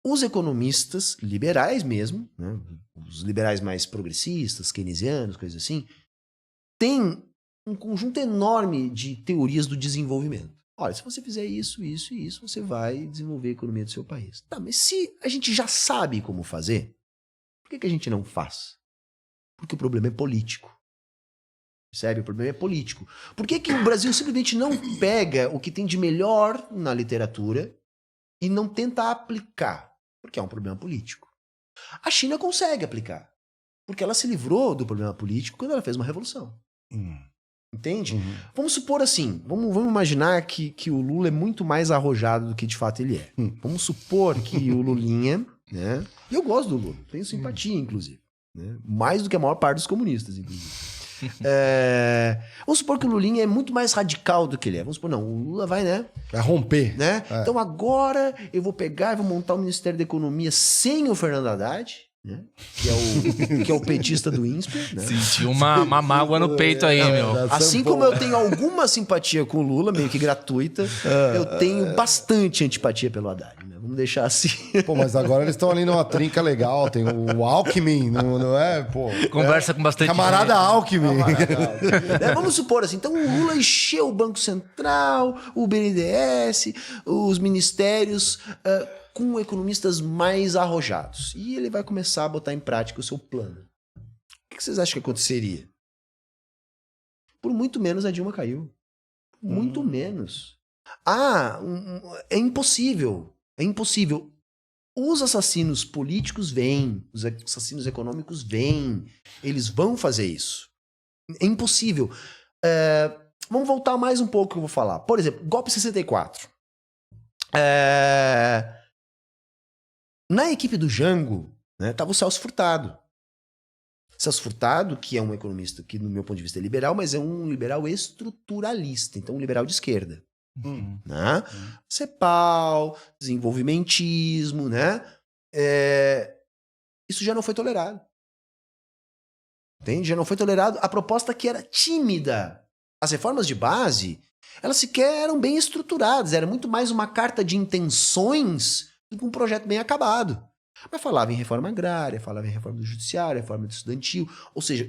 os economistas liberais mesmo, né, os liberais mais progressistas, keynesianos, coisas assim, têm um conjunto enorme de teorias do desenvolvimento. Olha, se você fizer isso, isso e isso, você vai desenvolver a economia do seu país. Tá, mas se a gente já sabe como fazer, por que a gente não faz? Porque o problema é político. Percebe? O problema é político. Por que o Brasil simplesmente não pega o que tem de melhor na literatura e não tenta aplicar? Porque é um problema político. A China consegue aplicar. Porque ela se livrou do problema político quando ela fez uma revolução. Entende? Vamos supor assim, vamos imaginar que o Lula é muito mais arrojado do que de fato ele é. Vamos supor que o Lulinha, né? E eu gosto do Lula, tenho simpatia, inclusive. Né? Mais do que a maior parte dos comunistas, inclusive. Vamos supor que o Lulinha é muito mais radical do que ele é. Vamos supor, não, o Lula vai, né? Vai romper. Né? Então agora eu vou pegar e vou montar o Ministério da Economia sem o Fernando Haddad, né? Que é o petista do INSPER. Né? Sentiu uma mágoa no peito aí, meu. Assim como eu tenho alguma simpatia com o Lula, meio que gratuita, eu tenho bastante antipatia pelo Haddad. Né? Vamos deixar assim. Pô, mas agora eles estão ali numa trinca legal. Tem o Alckmin, não é? Pô, Conversa com bastante camarada gente. Alckmin. Vamos supor assim, então o Lula encheu o Banco Central, o BNDES, os ministérios com economistas mais arrojados. E ele vai começar a botar em prática o seu plano. O que vocês acham que aconteceria? Por muito menos a Dilma caiu. Muito menos. É impossível. É impossível. Os assassinos políticos vêm, os assassinos econômicos vêm. Eles vão fazer isso. É impossível. Vamos voltar mais um pouco que eu vou falar. Por exemplo, golpe 64. Na equipe do Jango, né, tava o Celso Furtado. Celso Furtado, que é um economista que, no meu ponto de vista, é liberal, mas é um liberal estruturalista, então um liberal de esquerda. Né? CEPAL, desenvolvimentismo, né? Isso já não foi tolerado. Entende? Já não foi tolerado a proposta que era tímida. As reformas de base, elas sequer eram bem estruturadas, era muito mais uma carta de intenções do que um projeto bem acabado. Mas falava em reforma agrária, falava em reforma do judiciário, reforma do estudantil, ou seja,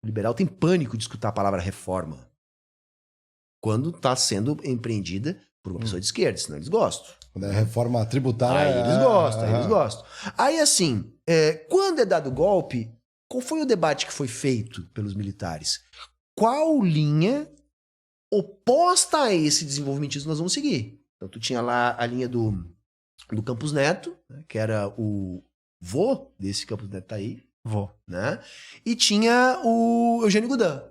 o liberal tem pânico de escutar a palavra reforma quando está sendo empreendida por uma pessoa de esquerda, senão eles gostam. Quando é reforma tributária... Aí eles gostam. Aí assim, quando é dado o golpe, qual foi o debate que foi feito pelos militares? Qual linha oposta a esse desenvolvimentismo nós vamos seguir? Então tu tinha lá a linha do Campos Neto, né, que era o vô desse Campos Neto tá aí. Vou. Né? E tinha o Eugênio Goudin.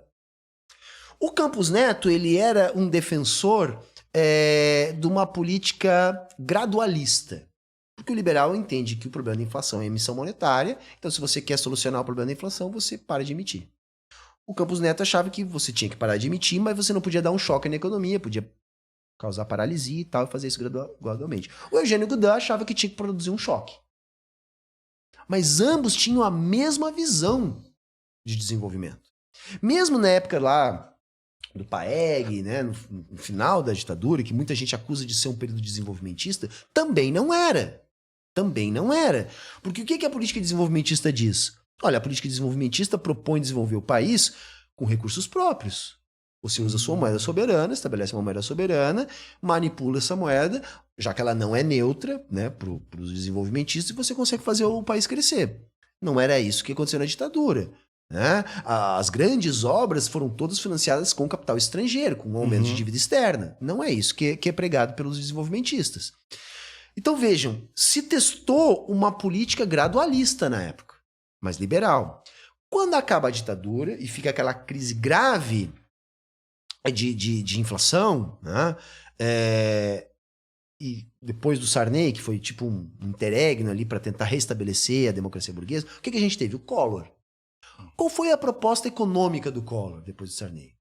O Campos Neto, ele era um defensor de uma política gradualista. Porque o liberal entende que o problema da inflação é a emissão monetária, então se você quer solucionar o problema da inflação, você para de emitir. O Campos Neto achava que você tinha que parar de emitir, mas você não podia dar um choque na economia, podia causar paralisia e tal, e fazer isso gradualmente. O Eugênio Goudin achava que tinha que produzir um choque. Mas ambos tinham a mesma visão de desenvolvimento. Mesmo na época lá do PAEG, né, no final da ditadura, que muita gente acusa de ser um período desenvolvimentista, também não era. Também não era. Porque o que a política desenvolvimentista diz? Olha, a política desenvolvimentista propõe desenvolver o país com recursos próprios. Você usa a sua moeda soberana, estabelece uma moeda soberana, manipula essa moeda, já que ela não é neutra, né, para os desenvolvimentistas, e você consegue fazer o país crescer. Não era isso que aconteceu na ditadura. Né? As grandes obras foram todas financiadas com capital estrangeiro, com um aumento de dívida externa. Não é isso que é pregado pelos desenvolvimentistas. Então vejam, se testou uma política gradualista na época, mas liberal. Quando acaba a ditadura e fica aquela crise grave de inflação, né? E depois do Sarney, que foi tipo um interregno ali para tentar restabelecer a democracia burguesa, o que a gente teve? O Collor. Qual foi a proposta econômica do Collor depois do Sarney?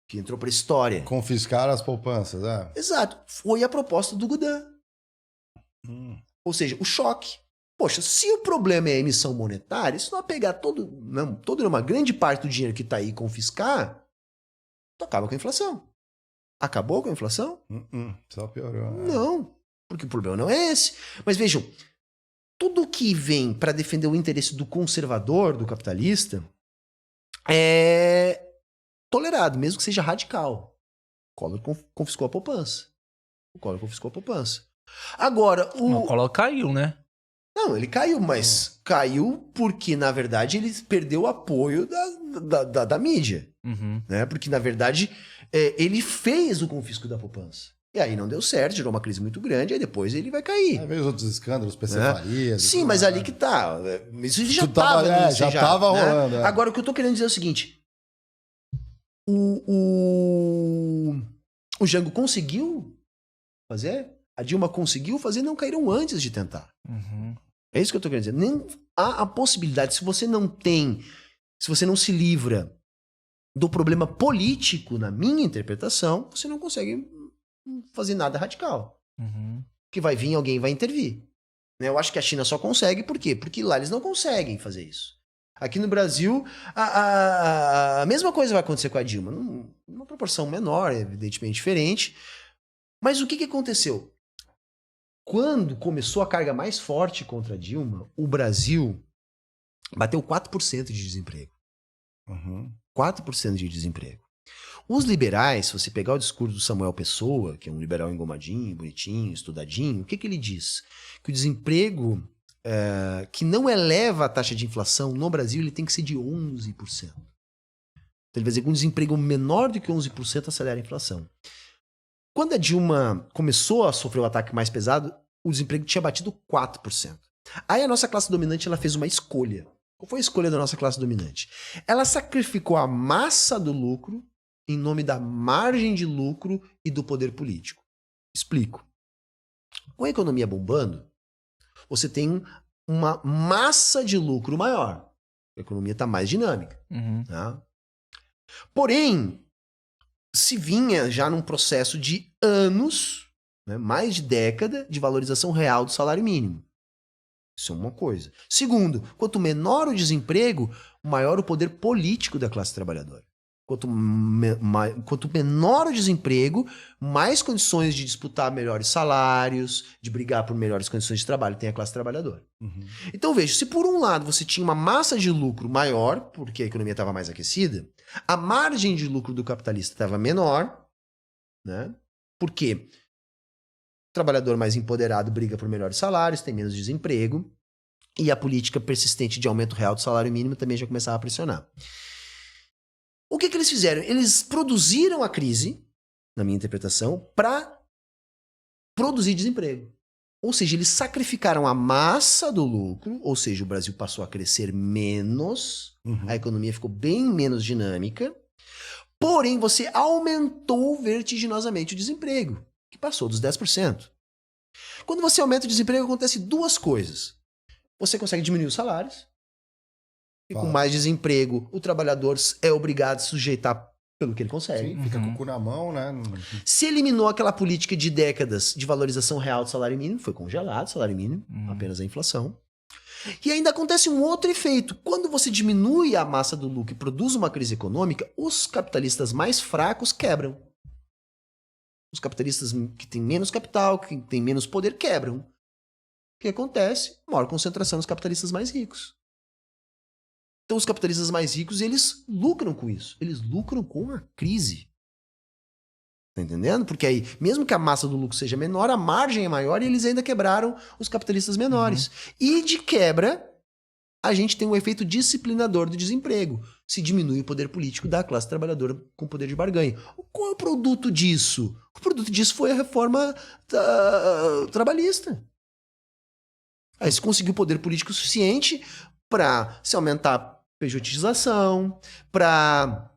Que entrou para a história. Confiscar as poupanças, Exato. Foi a proposta do Goudin. Ou seja, o choque. Poxa, se o problema é a emissão monetária, se não pegar uma grande parte do dinheiro que está aí e confiscar, tu acaba com a inflação. Acabou com a inflação? Só piorou. Não, porque o problema não é esse. Mas vejam, tudo que vem para defender o interesse do conservador, do capitalista, é tolerado, mesmo que seja radical. O Collor confiscou a poupança. Agora, O Collor caiu, né? Não, ele caiu, mas caiu porque, na verdade, ele perdeu o apoio da mídia. Uhum. Né? Porque, na verdade, ele fez o confisco da poupança. E aí não deu certo, gerou uma crise muito grande, aí depois ele vai cair. Aí veio os outros escândalos, PC Farias. Sim, mas ali que tá. Isso já Tu tava, tava. já tava rolando. Agora, o que eu tô querendo dizer é o seguinte. O Jango conseguiu fazer? A Dilma conseguiu fazer, não caíram antes de tentar. Uhum. É isso que eu tô querendo dizer. Nem há a possibilidade, se você não se livra do problema político, na minha interpretação, você não consegue fazer nada radical. Uhum. Que vai vir alguém e vai intervir. Eu acho que a China só consegue, por quê? Porque lá eles não conseguem fazer isso. Aqui no Brasil, a mesma coisa vai acontecer com a Dilma. Numa proporção menor, evidentemente diferente. Mas o que aconteceu? Quando começou a carga mais forte contra a Dilma, o Brasil bateu 4% de desemprego. 4% de desemprego. Os liberais, se você pegar o discurso do Samuel Pessoa, que é um liberal engomadinho, bonitinho, estudadinho, o que ele diz? Que o desemprego que não eleva a taxa de inflação no Brasil, ele tem que ser de 11%. Então ele vai dizer que um desemprego menor do que 11% acelera a inflação. Quando a Dilma começou a sofrer o ataque mais pesado, o desemprego tinha batido 4%. Aí a nossa classe dominante ela fez uma escolha. Qual foi a escolha da nossa classe dominante? Ela sacrificou a massa do lucro em nome da margem de lucro e do poder político. Explico. Com a economia bombando, você tem uma massa de lucro maior. A economia está mais dinâmica. Uhum. Tá? Porém, se vinha já num processo de anos, né, mais de década, de valorização real do salário mínimo. Isso é uma coisa. Segundo, quanto menor o desemprego, maior o poder político da classe trabalhadora. Quanto menor o desemprego, mais condições de disputar melhores salários, de brigar por melhores condições de trabalho tem a classe trabalhadora. Uhum. Então veja, se por um lado você tinha uma massa de lucro maior, porque a economia estava mais aquecida, a margem de lucro do capitalista estava menor, né? Porque o trabalhador mais empoderado briga por melhores salários, tem menos desemprego, e a política persistente de aumento real do salário mínimo também já começava a pressionar. O que eles fizeram? Eles produziram a crise, na minha interpretação, para produzir desemprego. Ou seja, eles sacrificaram a massa do lucro, ou seja, o Brasil passou a crescer menos, a economia ficou bem menos dinâmica, porém você aumentou vertiginosamente o desemprego, que passou dos 10%. Quando você aumenta o desemprego, acontece duas coisas. Você consegue diminuir os salários, e com mais desemprego, o trabalhador é obrigado a se sujeitar pelo que ele consegue. Sim, fica com o cu na mão, né? Se eliminou aquela política de décadas de valorização real do salário mínimo, foi congelado o salário mínimo, apenas a inflação. E ainda acontece um outro efeito. Quando você diminui a massa do lucro e produz uma crise econômica, os capitalistas mais fracos quebram. Os capitalistas que têm menos capital, que têm menos poder, quebram. O que acontece? Maior concentração nos capitalistas mais ricos. Então, os capitalistas mais ricos, eles lucram com isso. Eles lucram com a crise. Tá entendendo? Porque aí, mesmo que a massa do lucro seja menor, a margem é maior e eles ainda quebraram os capitalistas menores. E de quebra, a gente tem um efeito disciplinador do desemprego. Se diminui o poder político da classe trabalhadora com poder de barganha. Qual é o produto disso? O produto disso foi a reforma trabalhista. Aí se conseguiu poder político suficiente para se aumentar a pejotização, para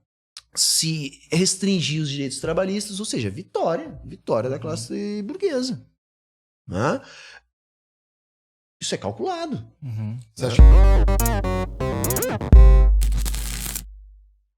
se restringir os direitos trabalhistas, ou seja, vitória da classe burguesa. Né? Isso é calculado. Você acha...